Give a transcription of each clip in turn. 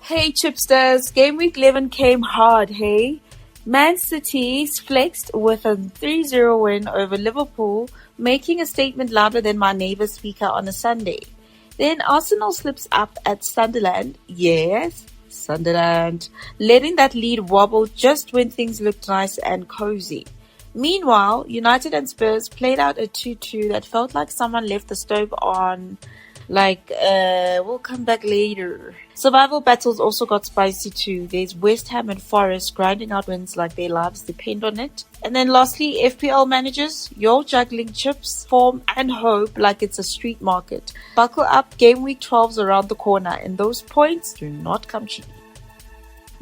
Hey Chipsters, Gameweek 11 came hard, hey? Man City flexed with a 3-0 win over Liverpool, making a statement louder than my neighbour's speaker on a Sunday. Then Arsenal slips up at Sunderland, yes, Sunderland, letting that lead wobble just when things looked nice and cozy. Meanwhile, United and Spurs played out a 2-2 that felt like someone left the stove on. We'll come back later. Survival battles also got spicy too. There's West Ham and Forest grinding out wins like their lives depend on it. And then lastly, FPL managers, you're juggling chips, form and hope like it's a street market. Buckle up, Game Week 12's around the corner and those points do not come cheap.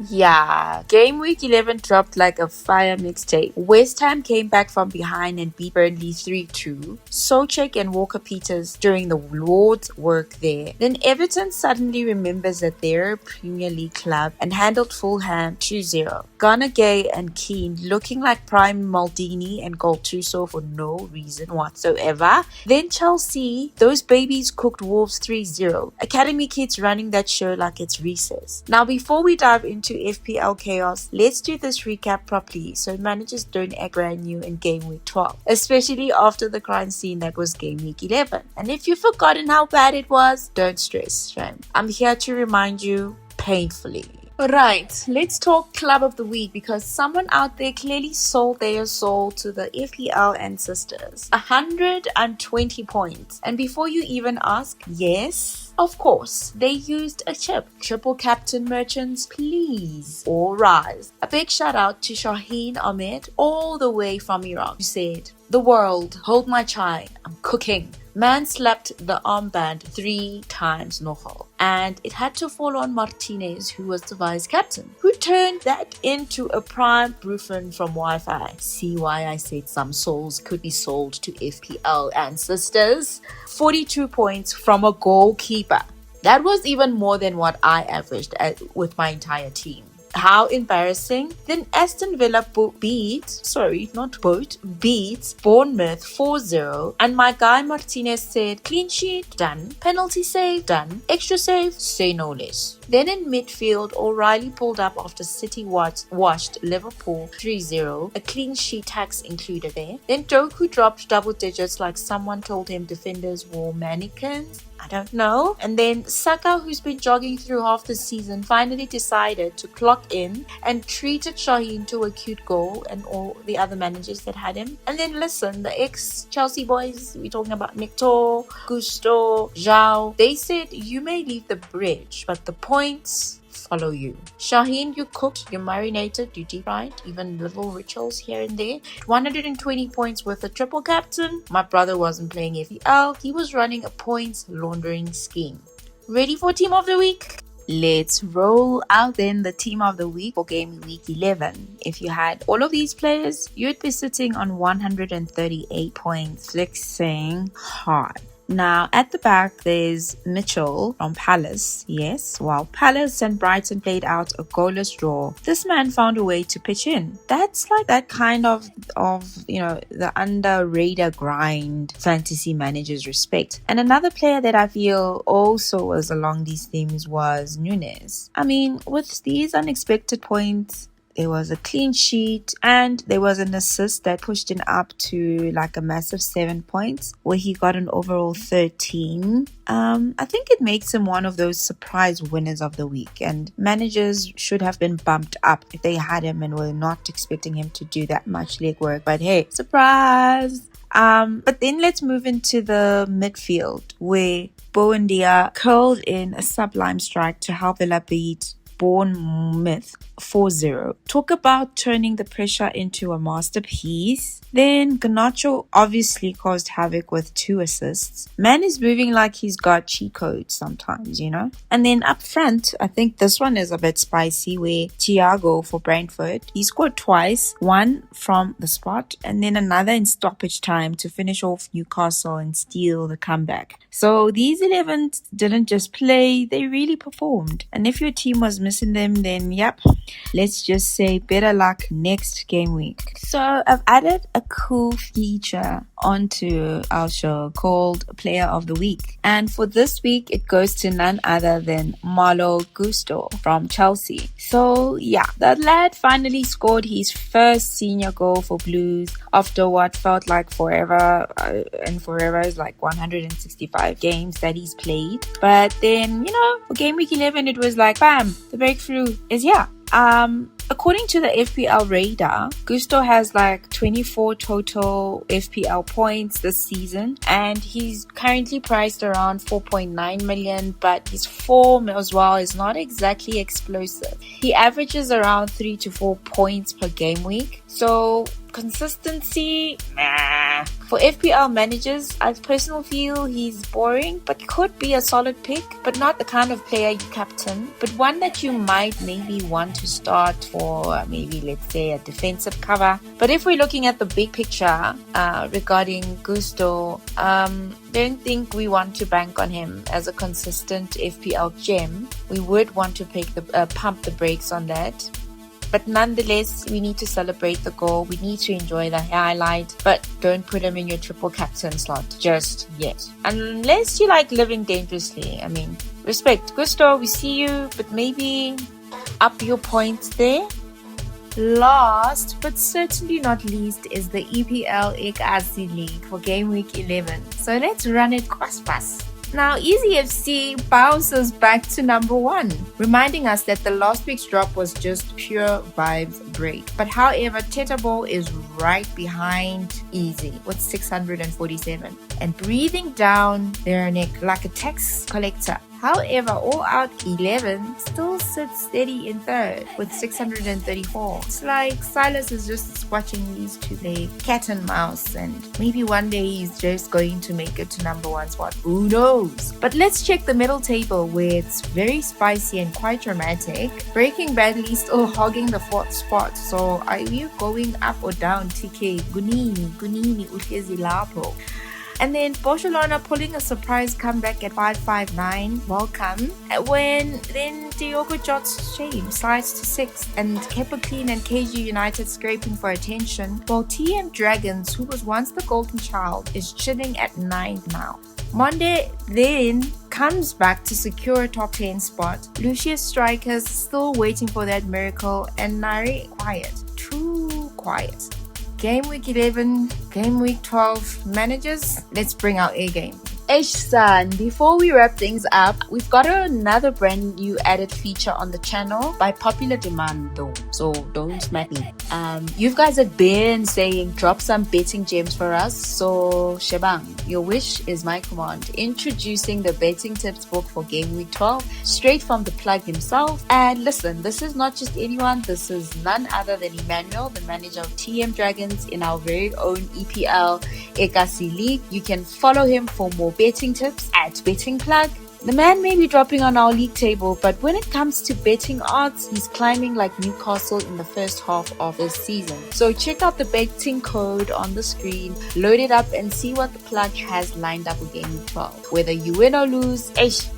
Yeah, Game Week 11 dropped like a fire mixtape. West Ham came back from behind and beat Burnley 3-2. Soucek and Walker-Peters doing the Lord's work there. Then Everton suddenly remembers that they're a Premier League club and handled Fulham 2-0. Ghana Gay and Keane looking like prime Maldini and Gattuso for no reason whatsoever. Then Chelsea, those babies cooked Wolves 3-0. Academy kids running that show like it's recess. Now before we dive into FPL chaos, let's do this recap properly so managers don't act brand new in Game Week 12, especially after the crime scene that was Game Week 11. And if you've forgotten how bad it was, don't stress, fam. I'm here to remind you painfully. Alright, let's talk Club of the Week because someone out there clearly sold their soul to the FPL ancestors. 120 points. And before you even ask, yes, of course, they used a chip. Triple captain merchants, please, all rise. A big shout out to Shaheen Ahmed all the way from Iraq who said, "The world, hold my chai, I'm cooking." Man slapped the armband 3 times nogal, and it had to fall on Martinez, who was the vice captain, who turned that into a prime Brufen from Wi-Fi. See why I said some souls could be sold to FPL ancestors? 42 points from a goalkeeper. That was even more than what I averaged with my entire team. How embarrassing. Then Aston Villa beats Bournemouth 4-0. And my guy Martinez said, clean sheet, done. Penalty save, done. Extra save, say no less. Then in midfield, O'Reilly pulled up after City washed Liverpool 3-0. A clean sheet tax included there. Then Doku dropped double digits like someone told him defenders wore mannequins. I don't know. And then Saka, who's been jogging through half the season, finally decided to clock in and treated Shaheen to a cute goal and all the other managers that had him. And then listen, the ex-Chelsea boys, we're talking about Nectar, Gusto, Zhao, they said you may leave the bridge, but the points follow you. Shaheen, you cooked, you marinated, you deep fried, even little rituals here and there. 120 points with a triple captain. My brother wasn't playing FPL, he was running a points laundering scheme. Ready for Team of the Week? Let's roll out then the Team of the Week for Game Week 11. If you had all of these players, you'd be sitting on 138 points, flexing hard. Now, at the back, there's Mitchell from Palace. Yes, while Palace and Brighton played out a goalless draw, this man found a way to pitch in. That's like that kind of the under-radar grind fantasy managers respect. And another player that I feel also was along these themes was Nunes. I mean, with these unexpected points, there was a clean sheet and there was an assist that pushed him up to like a massive 7 points where he got an overall 13. I think it makes him one of those surprise winners of the week, and managers should have been bumped up if they had him and were not expecting him to do that much legwork. But hey, surprise! But then let's move into the midfield where Boendia curled in a sublime strike to help Villa beat Bournemouth 4-0. Talk about turning the pressure into a masterpiece. Then Garnacho obviously caused havoc with 2 assists. Man is moving like he's got cheat codes sometimes, you know. And then up front, I think this one is a bit spicy where Thiago for Brentford, he scored twice, one from the spot and then another in stoppage time to finish off Newcastle and steal the comeback. So these 11 didn't just play, they really performed. And if your team was missing them, then yep, let's just say better luck next game week. So I've added a cool feature onto our show called Player of the Week. And for this week, it goes to none other than Malo Gusto from Chelsea. So yeah, that lad finally scored his first senior goal for Blues after what felt like forever, and forever is like 165 games that he's played. But then, for game week 11, it was like, bam, the breakthrough is here. According to the FPL Radar, Gusto has like 24 total FPL points this season, and he's currently priced around 4.9 million, but his form as well is not exactly explosive. He averages around 3 to 4 points per game week. So consistency, nah. For FPL managers, I personally feel he's boring, but could be a solid pick, but not the kind of player you captain, but one that you might maybe want to start for maybe, let's say, a defensive cover. But if we're looking at the big picture regarding Gusto, don't think we want to bank on him as a consistent FPL gem. We would want to pump the brakes on that. But nonetheless, we need to celebrate the goal. We need to enjoy the highlight. But don't put him in your triple captain slot just yet. Unless you like living dangerously. I mean, respect. Gusto, we see you. But maybe up your points there. Last, but certainly not least, is the EPL eKasi League for Game Week 11. So let's run it cross-pass. Now, Easy FC bounces back to number 1, reminding us that the last week's drop was just pure vibes break. But however, Tetabo is right behind Easy with 647 and breathing down their neck like a tax collector. However, All Out 11 still sits steady in third with 634. It's like Silas is just watching these two play cat and mouse, and maybe one day he's just going to make it to number 1 spot. Who knows? But let's check the middle table where it's very spicy and quite dramatic. Breaking Badly still hogging the 4th spot. So are you going up or down, TK? Gunini, Uhlezi Lapo. And then Barcelona pulling a surprise comeback at 559. Welcome. When then Diogo Jota's shame slides to 6th, and Kepa Clean and KG United scraping for attention, while TM Dragons, who was once the golden child, is chilling at 9th now. Monday then comes back to secure a top 10 spot. Lucius Strikers still waiting for that miracle, and Nari quiet. Too quiet. Game week 11, game week 12. Managers, let's bring out A game. Son, before we wrap things up, we've got another brand new added feature on the channel by popular demand though, so don't smack me. You guys have been saying drop some betting gems for us, so Shebang, your wish is my command. Introducing the betting tips book for game week 12, straight from the plug himself. And listen, this is not just anyone, this is none other than Emmanuel, the manager of TM Dragons in our very own EPL eKasi League. You can follow him for more betting tips at Betting Plug. The man may be dropping on our league table, but when it comes to betting odds, he's climbing like Newcastle in the first half of this season. So check out the betting code on the screen, load it up and see what the plug has lined up for game week 12. Whether you win or lose,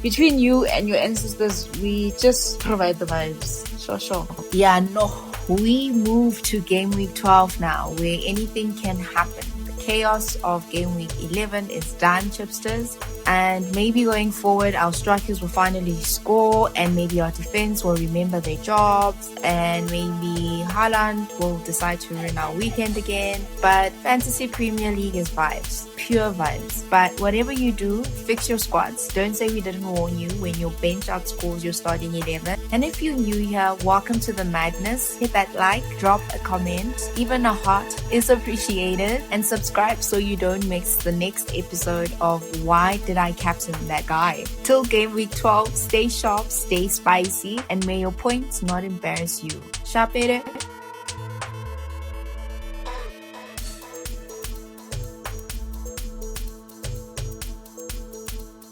between you and your ancestors, we just provide the vibes. Sure. Yeah, no. We move to game week 12 now, where anything can happen. Chaos of game week 11 is done, Chipsters, and maybe going forward our strikers will finally score, and maybe our defense will remember their jobs, and maybe Haaland will decide to ruin our weekend again. But Fantasy Premier League is vibes, pure vibes. But whatever you do, fix your squads. Don't say we didn't warn you when your bench outscores your starting 11. And if you're new here, welcome to the madness. Hit that like, drop a comment, even a heart is appreciated, and subscribe so you don't miss the next episode of Why Did I Captain That Guy? Till game week 12, stay sharp, stay spicy, and may your points not embarrass you. Sharp